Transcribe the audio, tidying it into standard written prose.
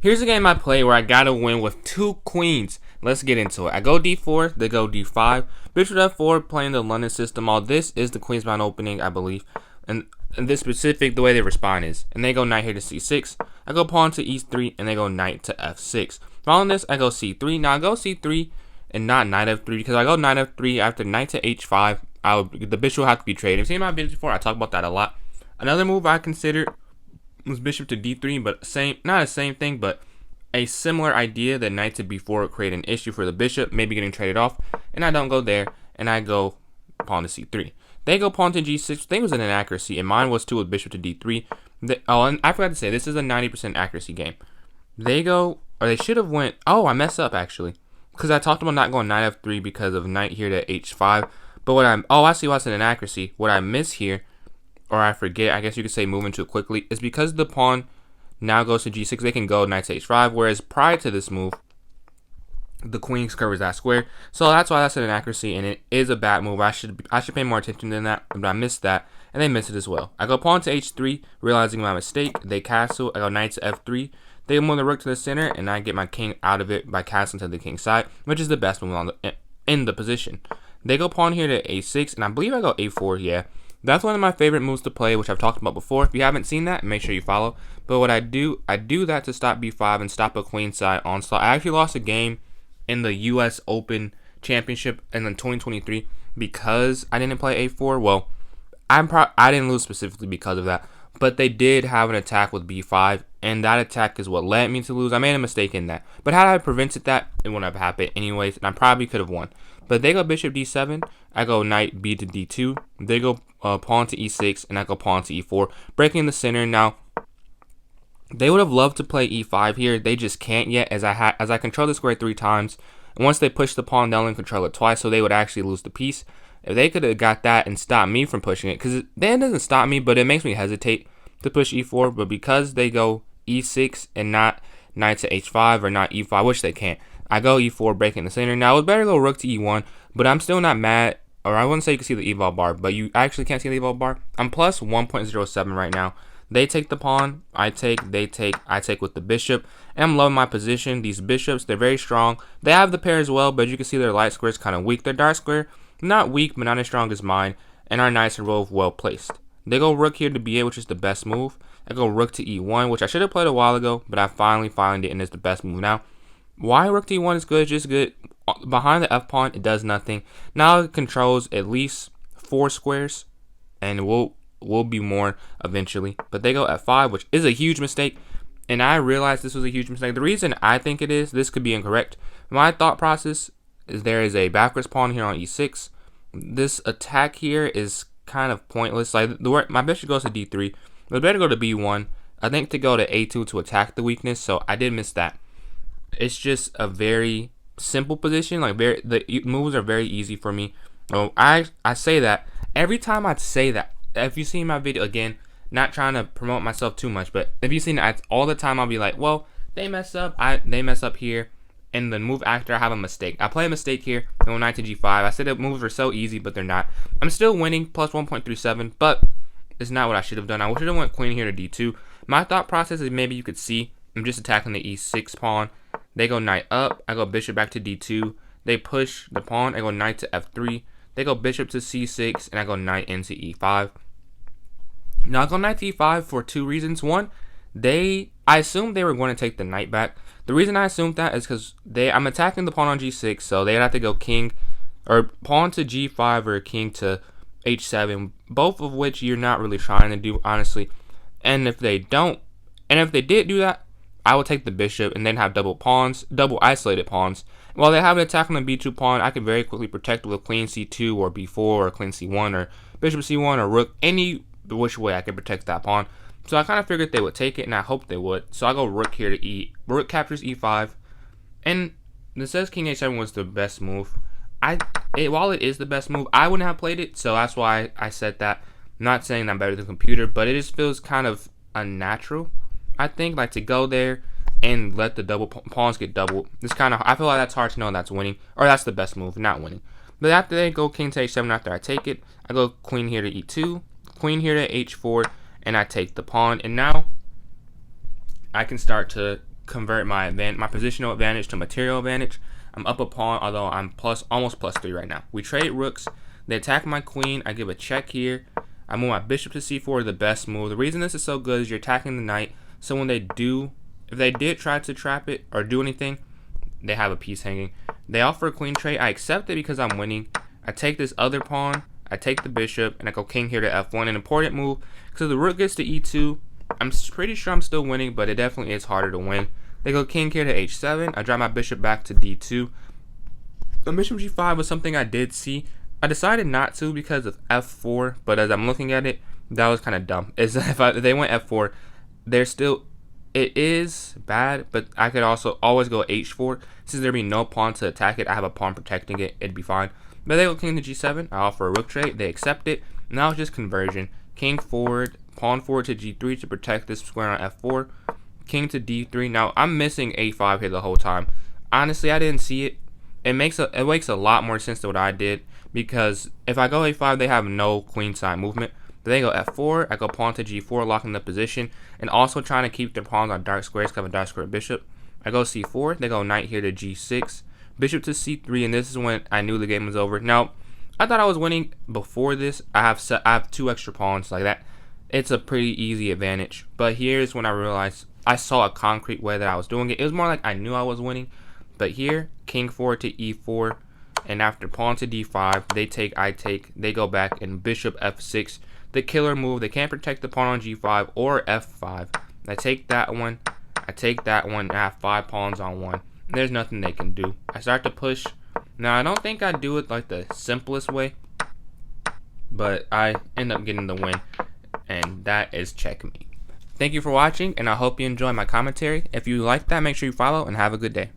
Here's a game I play where I gotta win with two queens. Let's get into it. I go d4, they go d5. Bishop f4, playing the London system. All this is the queen's bound opening, I believe. And in this specific, the way they respond is, and they go knight here to c6. I go pawn to e3, and they go knight to f6. Following this, I go c3. Now I go c3 and not knight f3 because I go knight f3 after knight to h5. The bishop will have to be traded. If you've seen my videos before, I talk about that a lot. Another move I considered was bishop to d3, but not the same thing, but a similar idea that knight to b4 would create an issue for the bishop, maybe getting traded off, and I don't go there, and I go pawn to c3. They go pawn to g6. I think it was an inaccuracy, and mine was too with bishop to d3. And I forgot to say, this is a 90% accuracy game. They go, or they should have went, oh, I messed up actually, because I talked about not going knight f3 because of knight here to h5, but I see why it's an inaccuracy. What I miss here, or I forget, I guess you could say moving too quickly, is because the pawn now goes to g6, they can go knight to h5, whereas prior to this move, the queen covers that square. So that's why that's an inaccuracy, and it is a bad move. I should pay more attention than that, but I missed that, and they missed it as well. I go pawn to h3, realizing my mistake. They castle. I go knight to f3. They move the rook to the center, and I get my king out of it by castling to the king's side, which is the best move in the position. They go pawn here to a6, and I believe I go a4, yeah. That's one of my favorite moves to play, which I've talked about before. If you haven't seen that, make sure you follow. But what I do that to stop b5 and stop a queenside onslaught. I actually lost a game in the U.S. Open Championship in 2023 because I didn't play a4. Well, I didn't lose specifically because of that, but they did have an attack with b5, and that attack is what led me to lose. I made a mistake in that, but had I prevented that, it wouldn't have happened anyways, and I probably could have won. But they go bishop d7, I go knight b to d2, they go pawn to e6, and I go pawn to e4, breaking the center. Now, they would have loved to play e5 here, they just can't yet, as I control the square 3 times, and once they push the pawn, they'll only control it twice, so they would actually lose the piece. If they could have got that and stopped me from pushing it, because that doesn't stop me, but it makes me hesitate to push e4, but because they go e6 and not knight to h5 or not e5, which they can't, I go e4, breaking the center. Now, it was better to go rook to e1, but I'm still not mad, or I wouldn't say you can see the evol bar, but you actually can't see the evol bar. I'm plus 1.07 right now. They take the pawn, I take with the bishop, and I'm loving my position. These bishops, they're very strong. They have the pair as well, but you can see their light square is kind of weak. Their dark square, not weak, but not as strong as mine, and our knights are both well placed. They go rook here to b8, which is the best move. I go rook to e1, which I should have played a while ago, but I finally it, and it's the best move now. Why rook to e1 is good, it's just good. Behind the f pawn, it does nothing. Now it controls at least 4 squares, and it will be more eventually. But they go f5, which is a huge mistake, and I realized this was a huge mistake. The reason I think it is, this could be incorrect. My thought process is there is a backwards pawn here on e6. This attack here is kind of pointless. Like my bishop goes to d3, but better go to b1. I think to go to a2 to attack the weakness, so I did miss that. It's just a very simple position. Like the moves are very easy for me. Oh, I say that every time I say that. If you see my video, again, not trying to promote myself too much, but if you seen it all the time, I'll be like, well, they mess up. They mess up here, and the move after I have a mistake. I play a mistake here. Go knight to g5. I said the moves are so easy, but they're not. I'm still winning, plus 1.37, but it's not what I should have done. I should have went queen here to d2. My thought process is maybe you could see I'm just attacking the e6 pawn. They go knight up. I go bishop back to d2. They push the pawn. I go knight to f3. They go bishop to c6, and I go knight into e5. Now I go knight to e5 for 2 reasons. One, I assumed they were going to take the knight back. The reason I assumed that is because I'm attacking the pawn on g6, so they'd have to go king or pawn to g5 or king to h7, both of which you're not really trying to do, honestly. And if they did do that, I would take the bishop and then have double isolated pawns. While they have an attack on the b2 pawn, I can very quickly protect with queen c2 or b4 or queen c1 or bishop c1 or rook, any which way I can protect that pawn. So I kind of figured they would take it, and I hoped they would. So I go rook here to rook captures e5, and it says king h7 was the best move. While it is the best move, I wouldn't have played it, so that's why I said that. I'm not saying I'm better than the computer, but it just feels kind of unnatural. I think, like, to go there and let the double pawns get doubled. It's kind of, I feel like that's hard to know that's winning, or that's the best move, not winning. But after they go king to h7, after I take it, I go queen here to e2, queen here to h4, and I take the pawn. And now I can start to convert my positional advantage to material advantage. I'm up a pawn, although I'm almost plus 3 right now. We trade rooks. They attack my queen. I give a check here. I move my bishop to c4, the best move. The reason this is so good is you're attacking the knight. So when they do, if they did try to trap it or do anything, they have a piece hanging. They offer a queen trade. I accept it because I'm winning. I take this other pawn. I take the bishop, and I go king here to f1. An important move, because the rook gets to e2. I'm pretty sure I'm still winning, but it definitely is harder to win. They go king here to h7. I drive my bishop back to d2. The bishop g5 was something I did see. I decided not to because of f4, but as I'm looking at it, that was kind of dumb. If they went f4, it is bad, but I could also always go h4. Since there'd be no pawn to attack it, I have a pawn protecting it, it'd be fine. But they go king to g7. I offer a rook trade. They accept it. Now it's just conversion. King forward, pawn forward to g3 to protect this square on f4. King to d3. Now I'm missing a5 here the whole time. Honestly, I didn't see it. It makes a lot more sense than what I did, because if I go a5, they have no queen side movement. But they go f4. I go pawn to g4, locking the position, and also trying to keep their pawns on dark squares because I have a dark square bishop. I go c4. They go knight here to g6. Bishop to c3, and this is when I knew the game was over. Now, I thought I was winning before this. I have 2 extra pawns like that. It's a pretty easy advantage. But here's when I realized I saw a concrete way that I was doing it. It was more like I knew I was winning. But here, king forward to e4, and after pawn to d5, they take, I take, they go back, and bishop f6, the killer move. They can't protect the pawn on g5 or f5. I take that one, I take that one, and I have 5 pawns on 1. There's nothing they can do. I start to push. Now, I don't think I do it like the simplest way, but I end up getting the win, and that is checkmate. Thank you for watching, and I hope you enjoy my commentary. If you like that, make sure you follow, and have a good day.